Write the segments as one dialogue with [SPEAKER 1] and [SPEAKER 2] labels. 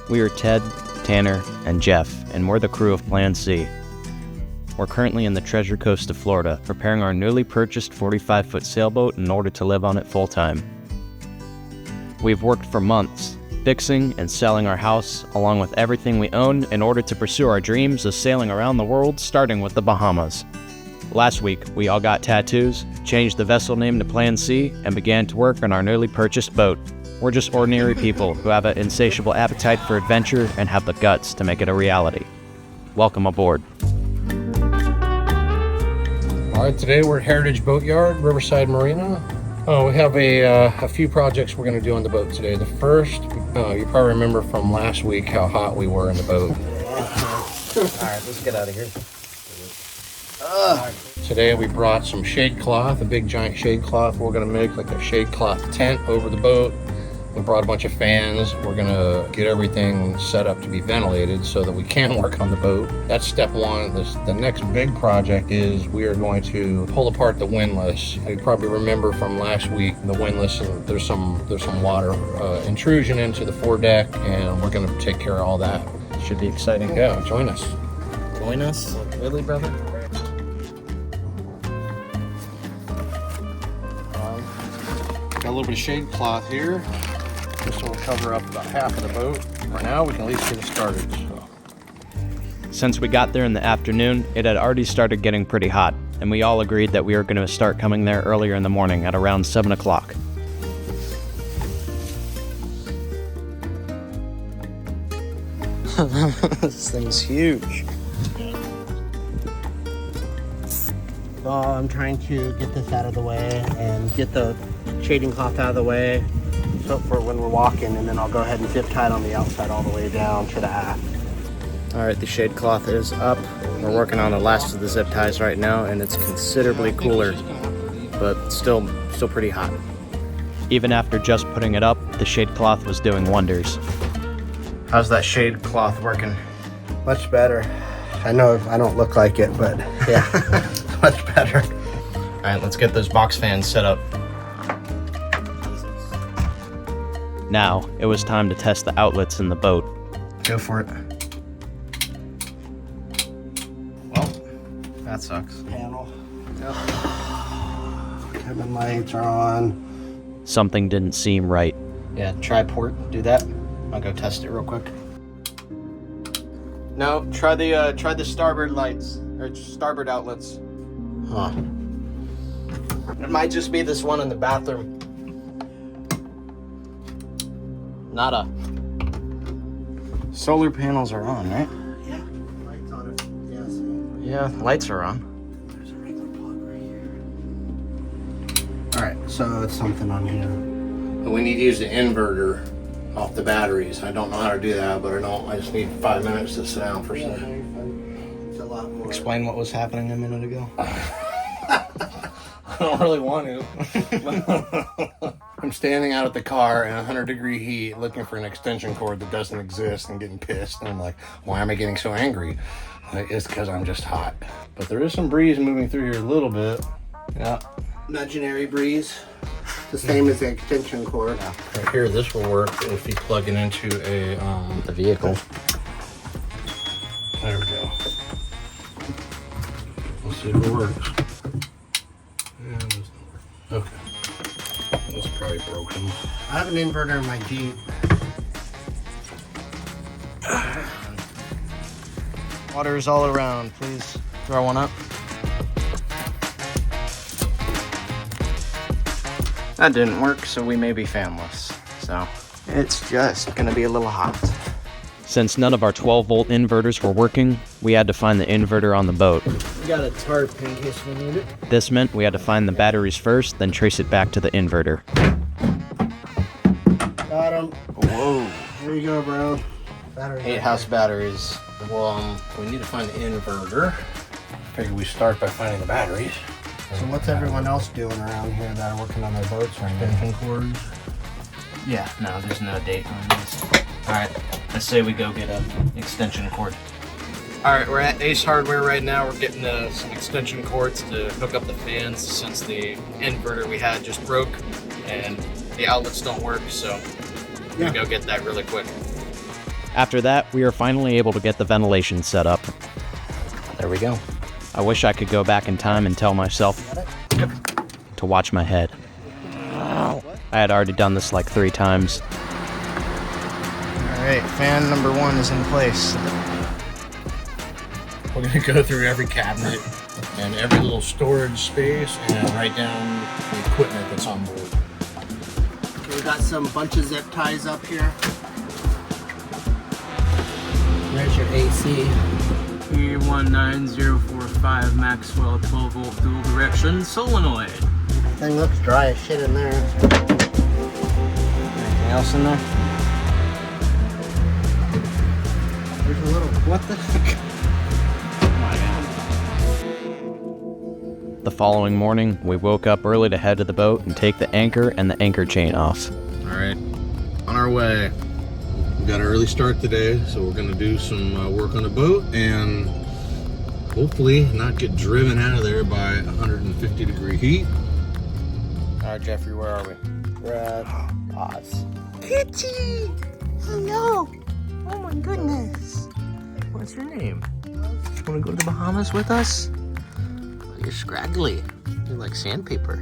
[SPEAKER 1] We are Ted, Tanner, and Jeff, and we're the crew of Plan C. We're currently in the Treasure Coast of Florida, preparing our newly purchased 45-foot sailboat in order to live on it full-time. We've worked for months, fixing and selling our house, along with everything we own, in order to pursue our dreams of sailing around the world, starting with the Bahamas. Last week, we all got tattoos, changed the vessel name to Plan C, and began to work on our newly purchased boat. We're just ordinary people who have an insatiable appetite for adventure and have the guts to make it a reality. Welcome aboard.
[SPEAKER 2] All right, today we're at Heritage Boatyard, Riverside Marina. We have a few projects we're going to do on the boat today. The first, you probably remember from last week how hot we were in the boat.
[SPEAKER 1] All right, let's get out of here.
[SPEAKER 2] Today we brought some shade cloth, a big giant shade cloth. We're going to make like a shade cloth tent over the boat. We brought a bunch of fans. We're going to get everything set up to be ventilated so that we can work on the boat. That's step one. The next big project is we are going to pull apart the windlass. You probably remember from last week the windlass, and there's some water intrusion into the foredeck, and we're going to take care of all that.
[SPEAKER 1] Should be exciting.
[SPEAKER 2] Yeah, join us.
[SPEAKER 1] Join us? Really, brother?
[SPEAKER 2] Got a little bit of shade cloth here. This will cover up about half of the boat. For now, we can at least get it started. So.
[SPEAKER 1] Since we got there in the afternoon, it had already started getting pretty hot, and we all agreed that we were going to start coming there earlier in the morning at around 7 o'clock.
[SPEAKER 3] This thing's huge. So I'm trying to get this out of the way and get the shading cloth out of the way so for when we're walking, and then I'll go ahead and zip tie it on the outside all the way down to the aft.
[SPEAKER 1] All right, the shade cloth is up. We're working on the last of the zip ties right now, and it's considerably cooler, but still pretty hot. Even after just putting it up, the shade cloth was doing wonders. How's that shade cloth working?
[SPEAKER 3] Much better. I know I don't look like it, but yeah, much better.
[SPEAKER 1] All right, let's get those box fans set up. Now, it was time to test the outlets in the boat.
[SPEAKER 3] Go for it.
[SPEAKER 1] Well, that sucks.
[SPEAKER 3] Panel. Yep. Cabin lights are on.
[SPEAKER 1] Something didn't seem right. Yeah, try port, do that. I'll go test it real quick. No, try the starboard lights, or starboard outlets.
[SPEAKER 3] Huh.
[SPEAKER 1] It might just be this one in the bathroom. Nada. Solar panels are on, right?
[SPEAKER 3] Yeah. Lights on it. Yes.
[SPEAKER 1] Yeah, lights are on.
[SPEAKER 3] There's a regular plug right here. Alright, so it's something on here.
[SPEAKER 2] We need to use the inverter off the batteries. I don't know how to do that, but I just need 5 minutes to sit down for a second.
[SPEAKER 3] It's a lot more.
[SPEAKER 1] Explain what was happening a minute ago.
[SPEAKER 2] I don't really want to. I'm standing out at the car in 100-degree heat looking for an extension cord that doesn't exist and getting pissed. And I'm like, why am I getting so angry? It's because I'm just hot. But there is some breeze moving through here a little bit. Yeah.
[SPEAKER 3] Imaginary breeze. The same as the extension cord.
[SPEAKER 2] Yeah. Right here, this will work if you plug it into a
[SPEAKER 1] The vehicle.
[SPEAKER 2] There we go. Let's see if it works. Yeah, it doesn't work. Okay. That's probably broken.
[SPEAKER 3] I have an inverter in my Jeep.
[SPEAKER 1] Water is all around. Please throw one up. That didn't work, so we may be fanless. So it's just gonna be a little hot. Since none of our 12-volt inverters were working, we had to find the inverter on the boat.
[SPEAKER 3] We got a tarp in case we need it.
[SPEAKER 1] This meant we had to find the batteries first, then trace it back to the inverter.
[SPEAKER 3] Got them.
[SPEAKER 1] Whoa.
[SPEAKER 3] There you go, bro. Battery.
[SPEAKER 1] 8 house batteries.
[SPEAKER 2] Well, we need to find the inverter. Figure we start by finding the batteries.
[SPEAKER 3] So what's everyone else doing around here that are working on their boats right now?
[SPEAKER 2] Extension cords.
[SPEAKER 1] Yeah, no, there's no date on this. Alright, let's say we go get an extension cord. Alright, we're at Ace Hardware right now. We're getting some extension cords to hook up the fans since the inverter we had just broke and the outlets don't work, so we're gonna go get that really quick. After that, we are finally able to get the ventilation set up.
[SPEAKER 2] There we go.
[SPEAKER 1] I wish I could go back in time and tell myself to watch my head. I had already done this like 3 times.
[SPEAKER 3] Alright, fan number 1 is in place.
[SPEAKER 2] We're gonna go through every cabinet and every little storage space and write down the equipment that's on board.
[SPEAKER 3] Okay, we got some bunch of zip ties up here. There's your AC.
[SPEAKER 1] E19045 Maxwell 12 volt dual direction solenoid.
[SPEAKER 3] Thing looks dry as shit in there. Anything else in there? There's a little, what the heck?
[SPEAKER 1] The following morning, we woke up early to head to the boat and take the anchor and the anchor chain off.
[SPEAKER 2] Alright, on our way. We got an early start today, so we're gonna do some work on the boat and hopefully not get driven out of there by 150-degree heat.
[SPEAKER 1] Alright, Jeffrey, where are we?
[SPEAKER 3] We're at Oz.
[SPEAKER 4] Kitty! Hello! Oh my goodness!
[SPEAKER 1] What's your name? You wanna go to the Bahamas with us? You're scraggly. You're like sandpaper.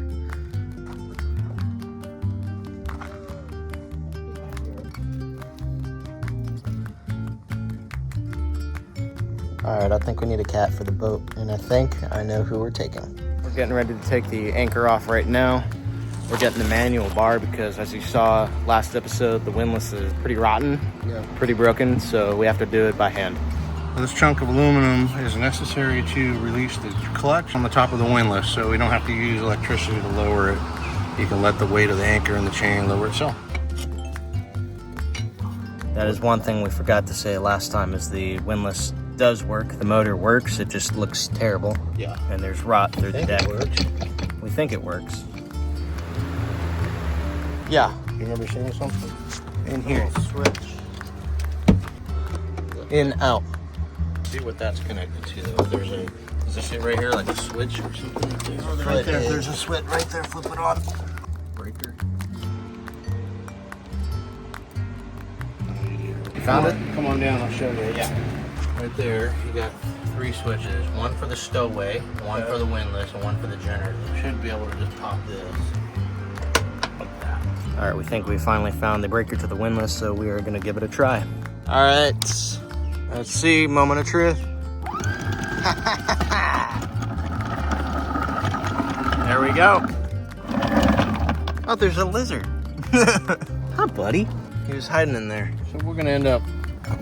[SPEAKER 3] Alright, I think we need a cat for the boat, and I think I know who we're taking.
[SPEAKER 1] We're getting ready to take the anchor off right now. We're getting the manual bar because, as you saw last episode, the windlass is pretty rotten, pretty broken, so we have to do it by hand.
[SPEAKER 2] This chunk of aluminum is necessary to release the clutch on the top of the windlass, so we don't have to use electricity to lower it. You can let the weight of the anchor and the chain lower itself.
[SPEAKER 1] That is one thing we forgot to say last time, is the windlass does work. The motor works, it just looks terrible.
[SPEAKER 2] Yeah.
[SPEAKER 1] And there's rot through the deck.
[SPEAKER 2] It works.
[SPEAKER 1] We think it works.
[SPEAKER 3] Yeah.
[SPEAKER 2] You remember seeing something?
[SPEAKER 3] In here.
[SPEAKER 2] Switch.
[SPEAKER 3] In, out.
[SPEAKER 2] See what that's connected to though. There's a, does this sit right here like a switch or something like this?
[SPEAKER 3] Oh, right there. There's a switch right there. Flip it on.
[SPEAKER 2] Breaker.
[SPEAKER 3] You found it? Come on down. I'll show you.
[SPEAKER 2] Yeah. Right there, you got 3 switches. One for the stowaway, one for the windlass, and one for the generator. You should be able to just pop this like that.
[SPEAKER 1] Alright, we think we finally found the breaker to the windlass, so we are gonna give it a try.
[SPEAKER 3] Alright. Let's see. Moment of truth.
[SPEAKER 1] There we go.
[SPEAKER 3] Oh, there's a lizard.
[SPEAKER 1] Hi, buddy.
[SPEAKER 3] He was hiding in there.
[SPEAKER 2] So we're gonna end up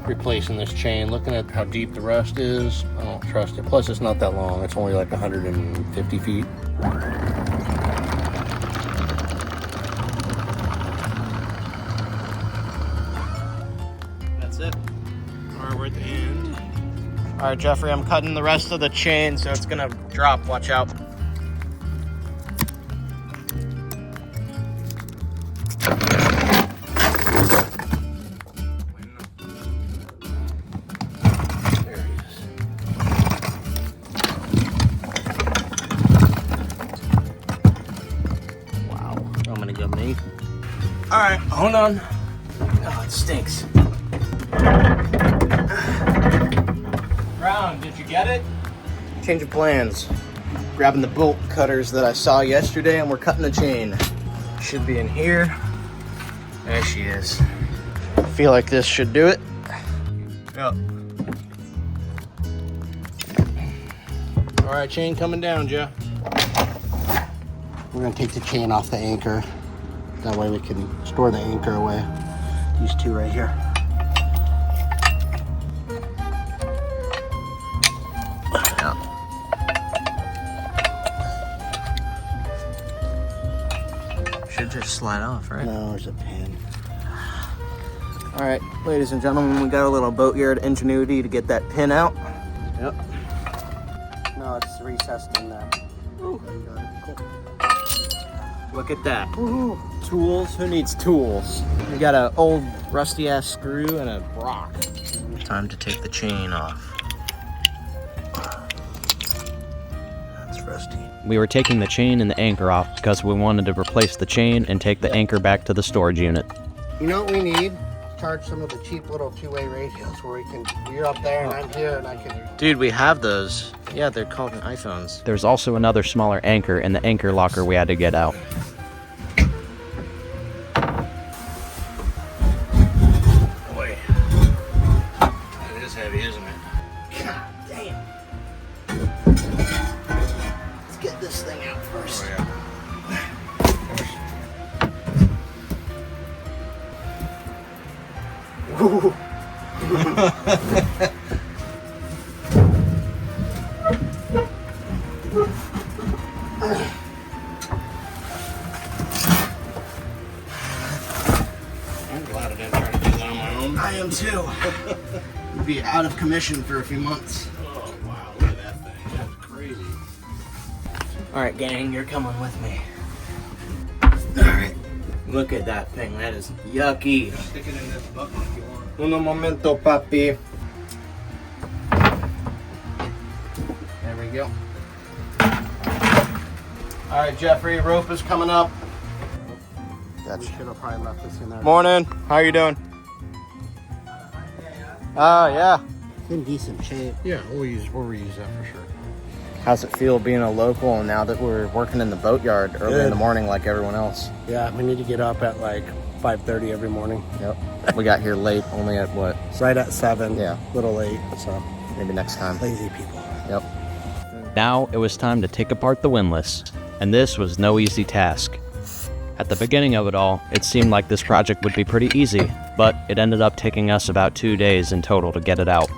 [SPEAKER 2] replacing this chain. Looking at how deep the rust is, I don't trust it. Plus, it's not that long. It's only like 150 feet.
[SPEAKER 3] That's it. Alright, we're at the end. Alright, Jeffrey, I'm cutting the rest of the chain, so it's gonna drop. Watch out. Alright, hold on. Oh, it stinks. Brown, did you get it? Change of plans. Grabbing the bolt cutters that I saw yesterday, and we're cutting the chain. Should be in here. There she is. I feel like this should do it. Yep. Alright, chain coming down, Joe. We're gonna take the chain off the anchor. That way we can store the anchor away. These 2 right here.
[SPEAKER 1] Should just slide off, right?
[SPEAKER 3] No, there's a pin. All right, ladies and gentlemen, we got a little boat here at Ingenuity to get that pin out. Yep. No, it's recessed in there. Ooh. Cool. Look at that. Ooh. Tools? Who needs tools? We got an old rusty ass screw and a rock.
[SPEAKER 1] Time to take the chain off.
[SPEAKER 3] That's rusty.
[SPEAKER 1] We were taking the chain and the anchor off because we wanted to replace the chain and take the anchor back to the storage unit.
[SPEAKER 3] You know what we need? charge some of the cheap little two-way radios where you're up there and I'm here and I can...
[SPEAKER 1] Dude, we have those. Yeah, they're called iPhones. There's also another smaller anchor in the anchor locker we had to get out.
[SPEAKER 2] Boy, it is heavy, isn't it?
[SPEAKER 3] God damn. Let's get this thing out first.
[SPEAKER 2] Oh, yeah.
[SPEAKER 3] Ooh.
[SPEAKER 2] I'm glad I didn't try to do that on my own.
[SPEAKER 3] I am too. We'd be out of commission for a few months.
[SPEAKER 2] Oh, wow, look at that thing. That's crazy.
[SPEAKER 3] Alright, gang, you're coming with me. Alright. Look at that thing. That is yucky.
[SPEAKER 2] Stick it in this bucket if you want.
[SPEAKER 3] Uno momento, papi. There we go. Alright, Jeffrey, rope is coming up.
[SPEAKER 1] Gotcha.
[SPEAKER 3] We should have probably left this in there.
[SPEAKER 1] Morning. How you doing? Oh, yeah.
[SPEAKER 3] It's in decent shape.
[SPEAKER 2] Yeah, we'll reuse that for sure.
[SPEAKER 1] How's it feel being a local and now that we're working in the boatyard early in the morning like everyone else?
[SPEAKER 3] Yeah, we need to get up at like 5:30 every morning.
[SPEAKER 1] Yep. We got here late, only at what?
[SPEAKER 3] Right at 7.
[SPEAKER 1] Yeah.
[SPEAKER 3] A little late, so.
[SPEAKER 1] Maybe next time.
[SPEAKER 3] Lazy people.
[SPEAKER 1] Yep. Now it was time to take apart the windlass, and this was no easy task. At the beginning of it all, it seemed like this project would be pretty easy, but it ended up taking us about 2 days in total to get it out.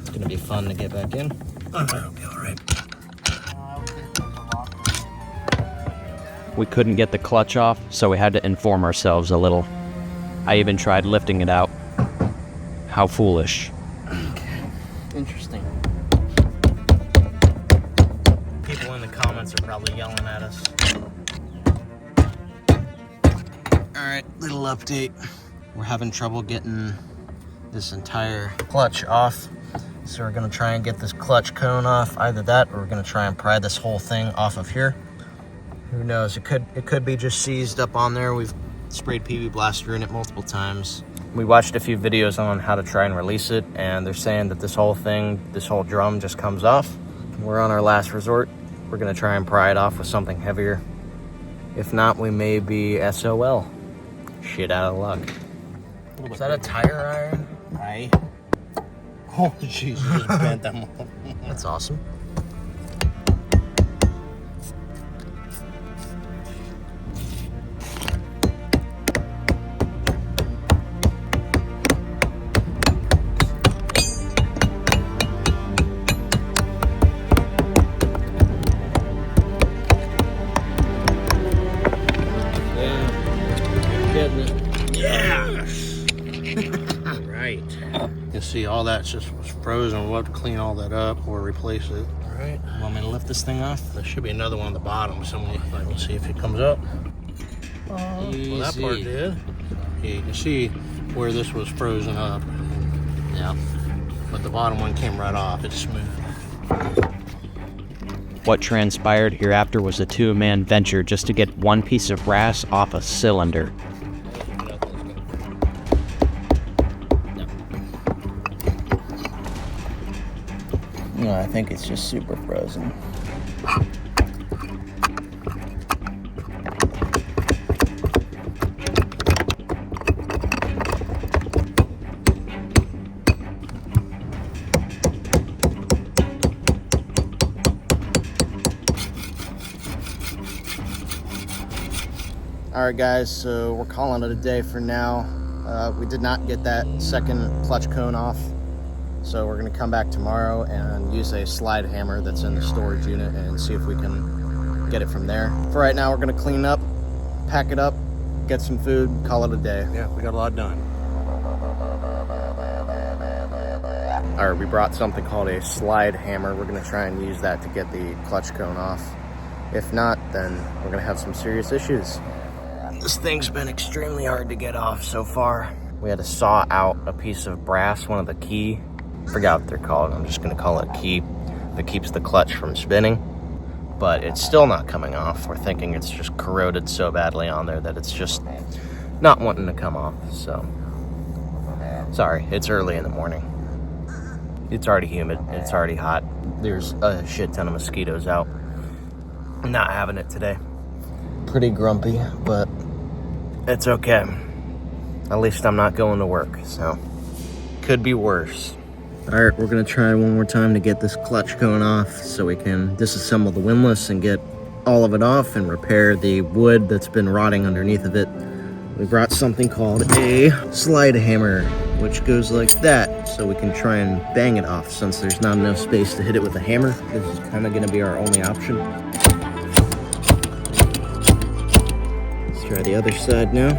[SPEAKER 1] It's gonna be fun to get back in.
[SPEAKER 3] It'll be alright.
[SPEAKER 1] We couldn't get the clutch off, so we had to inform ourselves a little. I even tried lifting it out. How foolish. Interesting. People in the comments are probably yelling at us. Alright, little update. We're having trouble getting this entire clutch off. So we're gonna try and get this clutch cone off. Either that or we're gonna try and pry this whole thing off of here. Who knows? It could be just seized up on there. We've sprayed PV Blaster in it multiple times. We watched a few videos on how to try and release it, and they're saying that this whole thing, this whole drum just comes off. We're on our last resort. We're gonna try and pry it off with something heavier. If not, we may be SOL. Shit out of luck. Is that a tire iron?
[SPEAKER 3] Right. Oh, jeez, you just bent them all.
[SPEAKER 1] That's awesome.
[SPEAKER 2] Right. You see all that just was frozen. We'll have to clean all that up or replace it.
[SPEAKER 1] All right. Want me to lift this thing off?
[SPEAKER 2] There should be another one on the bottom. We'll see if it comes up. Well, that part did. Yeah, you can see where this was frozen up.
[SPEAKER 1] Yeah.
[SPEAKER 2] But the bottom one came right off. It's smooth.
[SPEAKER 1] What transpired hereafter was a two-man venture just to get one piece of brass off a cylinder. No, I think it's just super frozen. Alright guys, so we're calling it a day for now. We did not get that second clutch cone off. So we're gonna come back tomorrow and use a slide hammer that's in the storage unit and see if we can get it from there. For right now, we're gonna clean up, pack it up, get some food, call it a day.
[SPEAKER 2] Yeah, we got a lot done.
[SPEAKER 1] All right, we brought something called a slide hammer. We're gonna try and use that to get the clutch cone off. If not, then we're gonna have some serious issues. This thing's been extremely hard to get off so far. We had to saw out a piece of brass, one of the key. Forgot what they're called. I'm just gonna call it a key that keeps the clutch from spinning. but it's still not coming off. We're thinking it's just corroded so badly on there that it's just not wanting to come off. So, sorry, it's early in the morning. It's already humid, it's already hot. There's a shit ton of mosquitoes out. I'm not having it today. Pretty grumpy, but it's okay. At least I'm not going to work, so could be worse. All right, we're gonna try one more time to get this clutch going off so we can disassemble the windlass and get all of it off and repair the wood that's been rotting underneath of it. We brought something called a slide hammer, which goes like that, so we can try and bang it off since there's not enough space to hit it with a hammer. This is kind of gonna be our only option. Let's try the other side now.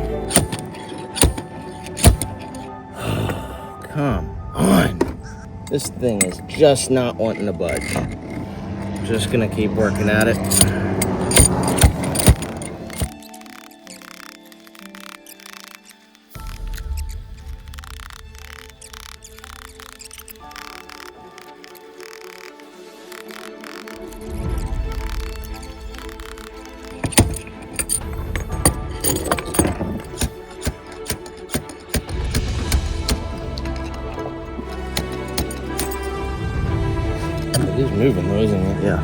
[SPEAKER 1] Come on. This thing is just not wanting to budge. Just gonna keep working at it. It is moving though, isn't it? Yeah.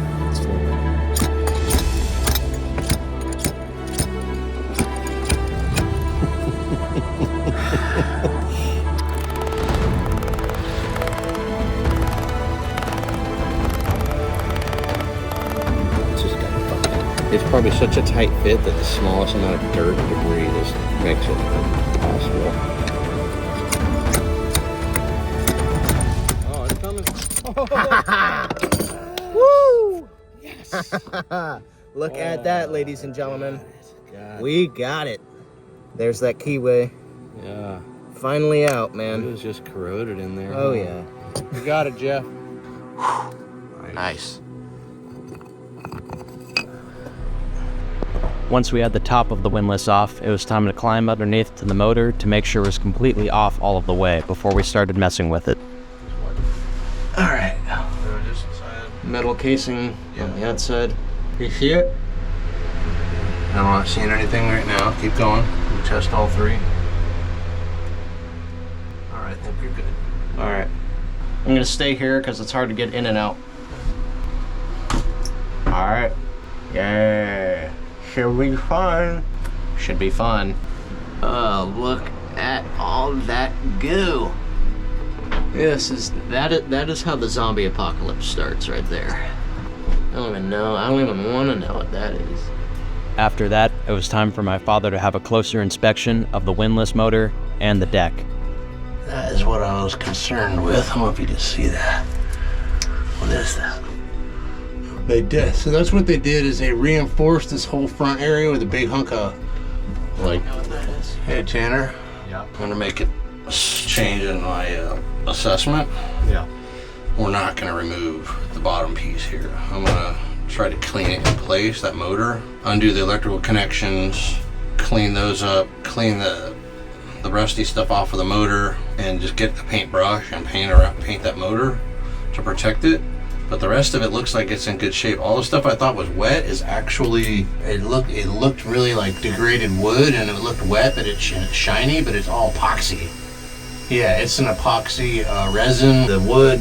[SPEAKER 2] It's probably such a tight fit that the smallest amount of dirt and debris just makes it impossible. Oh, it's coming.
[SPEAKER 3] Woo! Yes! Look at that, ladies and gentlemen.
[SPEAKER 2] God.
[SPEAKER 3] We got it. There's that keyway.
[SPEAKER 2] Yeah.
[SPEAKER 3] Finally out,
[SPEAKER 2] It
[SPEAKER 3] man.
[SPEAKER 2] was just corroded in there.
[SPEAKER 3] Oh, yeah.
[SPEAKER 2] You got it, Jeff.
[SPEAKER 1] Nice. Once we had the top of the windlass off, it was time to climb underneath to the motor to make sure it was completely off all of the way before we started messing with it.
[SPEAKER 3] All right. Metal casing on the outside.
[SPEAKER 2] You see it? I'm not seeing anything right now. Keep going. We'll test all three. All right, I think you're good.
[SPEAKER 1] All right. I'm gonna stay here because it's hard to get in and out. All right. Yeah. Should be fun. Should be fun. Oh, look at all that goo. That is how the zombie apocalypse starts right there. I don't even know. I don't even want to know what that is. After that, it was time for my father to have a closer inspection of the windlass motor and the deck.
[SPEAKER 2] That is what I was concerned with. I don't know if you can see that. What is that? They did. So that's what they did is they reinforced this whole front area with a big hunk of, like, hey Tanner.
[SPEAKER 3] Yeah.
[SPEAKER 2] I'm gonna make it change in my assessment.
[SPEAKER 3] Yeah.
[SPEAKER 2] We're not gonna remove the bottom piece here. I'm gonna try to clean it in place, that motor, undo the electrical connections, clean those up, clean the rusty stuff off of the motor, and just get a paintbrush and paint that motor to protect it. But the rest of it looks like it's in good shape. All the stuff I thought was wet is actually, it looked really like degraded wood, and it looked wet, but it's shiny, but it's all epoxy. Yeah, it's an epoxy resin. The wood,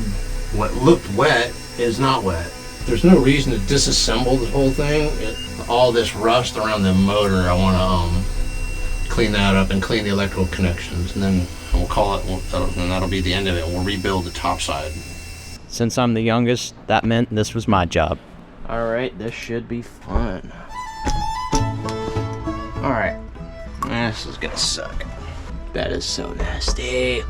[SPEAKER 2] what looked wet, is not wet. There's no reason to disassemble the whole thing. All this rust around the motor, I want to clean that up and clean the electrical connections, and then we'll call it, and that'll be the end of it. We'll rebuild the top side.
[SPEAKER 1] Since I'm the youngest, that meant this was my job. All right, this should be fun. All right, this is gonna suck. That is so nasty.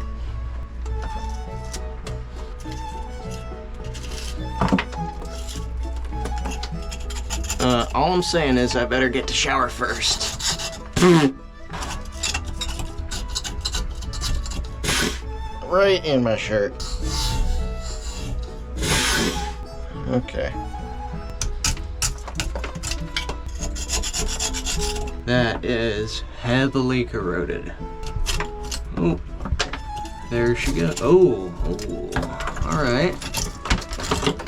[SPEAKER 1] All I'm saying is I better get to shower first. Right in my shirt. Okay. That is heavily corroded. Oh, there she goes. Oh, all right.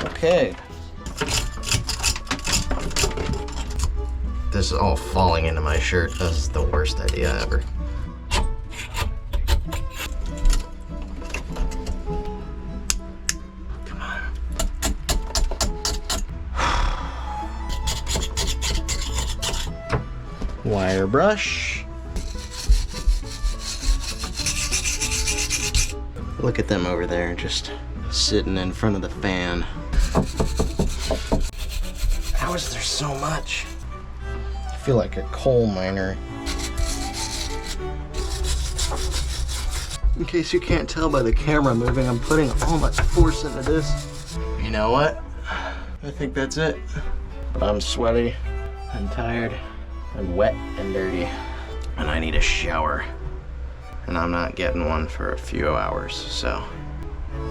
[SPEAKER 1] Okay. This is all falling into my shirt. This is the worst idea ever. Come on. Wire brush. Look at them over there, just sitting in front of the fan. How is there so much? I feel like a coal miner. In case you can't tell by the camera moving, I'm putting all my force into this. You know what? I think that's it. But I'm sweaty and tired and wet and dirty. And I need a shower. And I'm not getting one for a few hours, so.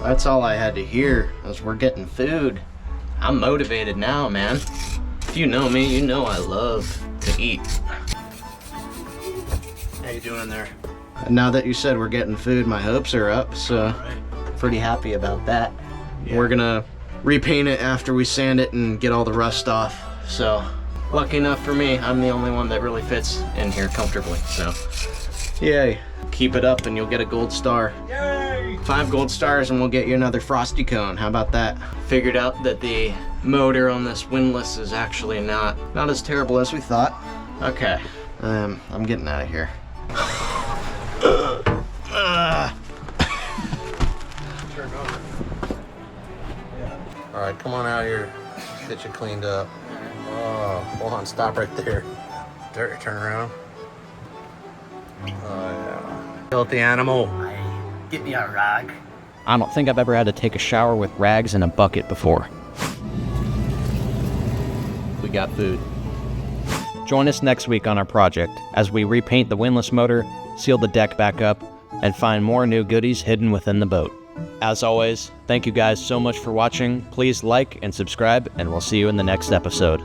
[SPEAKER 1] That's all I had to hear, is we're getting food. I'm motivated now, man. If you know me, you know I love to eat.
[SPEAKER 3] How you doing there?
[SPEAKER 1] And now that you said we're getting food, my hopes are up, so pretty happy about that. Yeah. We're gonna repaint it after we sand it and get all the rust off. So, lucky enough for me, I'm the only one that really fits in here comfortably, so. Yay. Keep it up and you'll get a gold star. Yay! 5 gold stars and we'll get you another frosty cone. How about that? Figured out that the motor on this windlass is actually not as terrible as we thought. Okay, I'm getting out of here.
[SPEAKER 2] All right, come on out here. Get you cleaned up. Oh, hold on, stop right there. There, turn around. Oh yeah. Filthy animal.
[SPEAKER 3] Get me a rag.
[SPEAKER 1] I don't think I've ever had to take a shower with rags in a bucket before. We got food. Join us next week on our project as we repaint the windlass motor, seal the deck back up, and find more new goodies hidden within the boat. As always, thank you guys so much for watching. Please like and subscribe, and we'll see you in the next episode.